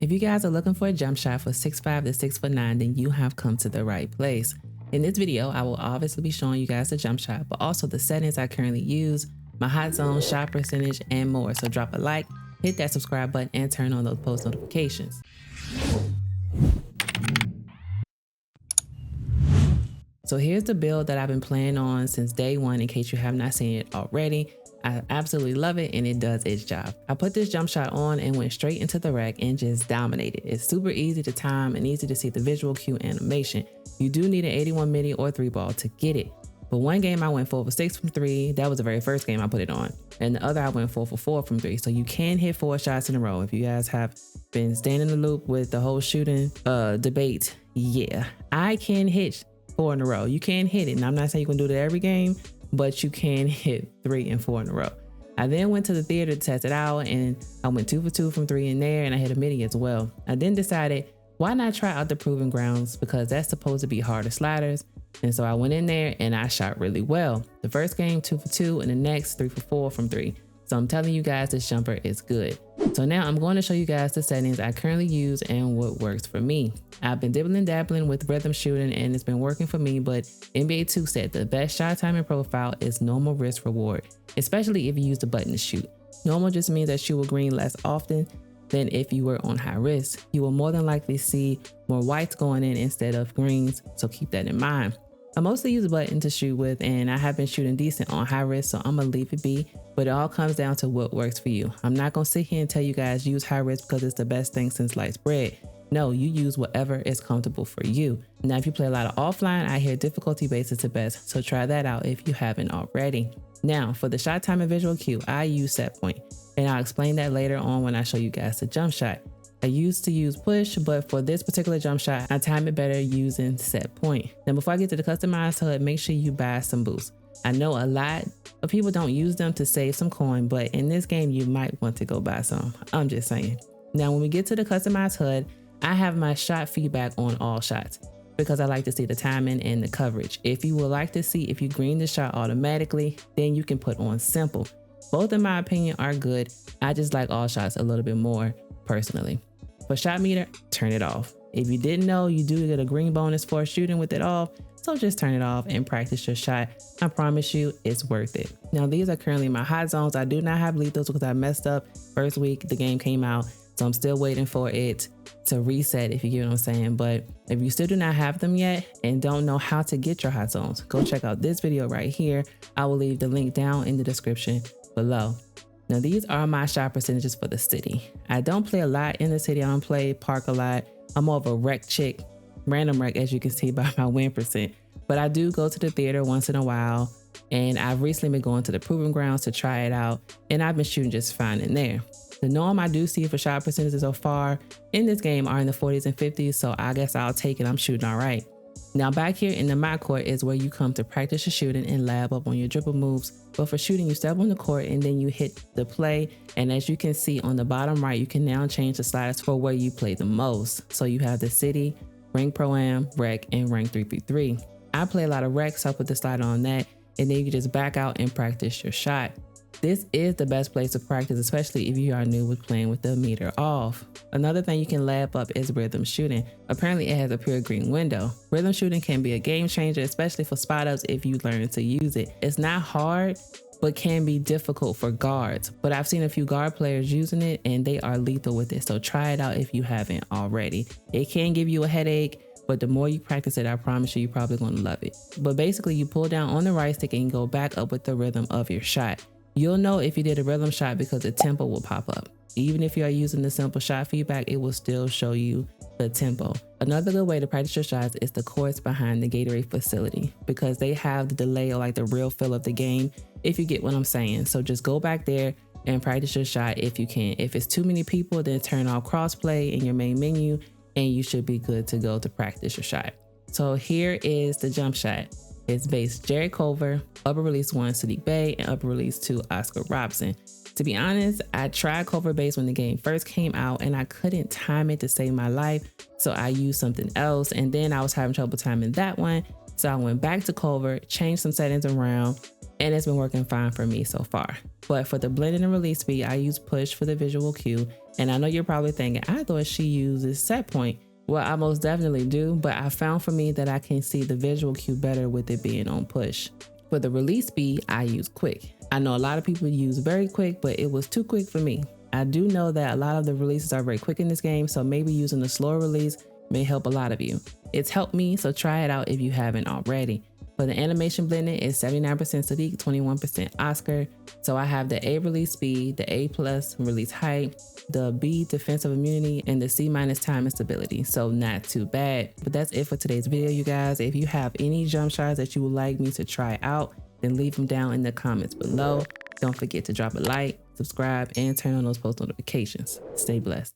If you guys are looking for a jump shot for 6'5" to 6'9", then you have come to the right place. In this video, I will obviously be showing you guys the jump shot, but also the settings I currently use, my hot zone, shot percentage, and more. So drop a like, hit that subscribe button, and turn on those post notifications. So here's the build that I've been playing on since day one, in case you have not seen it already. I absolutely love it, and it does its job. I put this jump shot on and went straight into the rack and just dominated. It's super easy to time and easy to see the visual cue animation. You do need an 81 midi or 3-ball to get it. But one game I went 4 for 6 from 3. That was the very first game I put it on. And the other I went 4 for 4 from 3. So you can hit 4 shots in a row. If you guys have been staying in the loop with the whole shooting debate, yeah, I can hit 4 in a row. You can hit it. And I'm not saying you can do that every game, but you can hit 3 and 4 in a row. I then went to the theater to test it out, and I went 2 for 2 from 3 in there, and I hit a midi as well. I then decided, why not try out the proving grounds, because that's supposed to be harder sliders. And so I went in there and I shot really well. The first game 2 for 2, and the next 3 for 4 from 3. So I'm telling you guys, this jumper is good. So now I'm going to show you guys the settings I currently use and what works for me. I've been dibbling dabbling with rhythm shooting, and it's been working for me, but NBA 2 said the best shot timing profile is normal risk reward, especially if you use the button to shoot. Normal just means that you will green less often than if you were on high risk. You will more than likely see more whites going in instead of greens, so keep that in mind. I mostly use a button to shoot with, and I have been shooting decent on high risk, so I'm gonna leave it be, but it all comes down to what works for you. I'm not gonna sit here and tell you guys use high risk because it's the best thing since sliced bread. No, you use whatever is comfortable for you. Now, if you play a lot of offline, I hear difficulty base is the best, so try that out if you haven't already. Now, for the shot time and visual cue, I use set point, and I'll explain that later on when I show you guys the jump shot. I used to use push, but for this particular jump shot, I time it better using set point. Now, before I get to the customized HUD, make sure you buy some boosts. I know a lot of people don't use them to save some coin, but in this game, you might want to go buy some. I'm just saying. Now, when we get to the customized HUD, I have my shot feedback on all shots because I like to see the timing and the coverage. If you would like to see if you green the shot automatically, then you can put on simple. Both in my opinion are good. I just like all shots a little bit more personally. For shot meter, turn it off. If you didn't know, you do get a green bonus for shooting with it off, so just turn it off and practice your shot. I promise you, it's worth it. Now, these are currently my hot zones. I do not have lethals because I messed up first week the game came out, so I'm still waiting for it to reset, if you get what I'm saying. But if you still do not have them yet and don't know how to get your hot zones, go check out this video right here. I will leave the link down in the description below. Now, these are my shot percentages for the city. I don't play a lot in the city. I don't play park a lot. I'm more of a rec chick, random rec, as you can see by my win percent. But I do go to the theater once in a while, and I've recently been going to the proving grounds to try it out, and I've been shooting just fine in there. The norm I do see for shot percentages so far in this game are in the 40s and 50s, so I guess I'll take it. I'm shooting all right. Now, back here in the my court is where you come to practice your shooting and lab up on your dribble moves. But for shooting, you step on the court and then you hit the play. And as you can see on the bottom right, you can now change the sliders for where you play the most. So you have the city, rank pro-am, rec, and rank 3v3. I play a lot of rec, so I put the slider on that. And then you can just back out and practice your shot. This is the best place to practice, especially if you are new with playing with the meter off. Another thing you can lab up is rhythm shooting. Apparently it has a pure green window. Rhythm shooting can be a game changer, especially for spot ups if you learn to use it. It's not hard, but can be difficult for guards. But I've seen a few guard players using it and they are lethal with it. So try it out if you haven't already. It can give you a headache, but the more you practice it, I promise you, you're probably gonna love it. But basically you pull down on the right stick and go back up with the rhythm of your shot. You'll know if you did a rhythm shot because the tempo will pop up. Even if you are using the simple shot feedback, it will still show you the tempo. Another good way to practice your shots is the courts behind the Gatorade facility because they have the delay or like the real feel of the game, if you get what I'm saying. So just go back there and practice your shot if you can. If it's too many people, then turn off crossplay in your main menu and you should be good to go to practice your shot. So here is the jump shot. It's base Jared Culver, upper release 1 Sadiq Bey, and upper release 2 Oscar Robson. To be honest, I tried Culver base when the game first came out and I couldn't time it to save my life, so I used something else, and then I was having trouble timing that one, so I went back to Culver, changed some settings around, and it's been working fine for me so far. But for the blending and release speed, I use push for the visual cue, And I know you're probably thinking, I thought she uses set point. Well, I most definitely do, but I found for me that I can see the visual cue better with it being on push. For the release speed, I use quick. I know a lot of people use very quick, but it was too quick for me. I do know that a lot of the releases are very quick in this game, so maybe using the slower release may help a lot of you. It's helped me, so try it out if you haven't already. For the animation blending, it's 79% Sadiq, 21% Oscar. So I have the A release speed, the A plus release height, the B defensive immunity, and the C minus time and stability. So not too bad. But that's it for today's video, you guys. If you have any jump shots that you would like me to try out, then leave them down in the comments below. Don't forget to drop a like, subscribe, and turn on those post notifications. Stay blessed.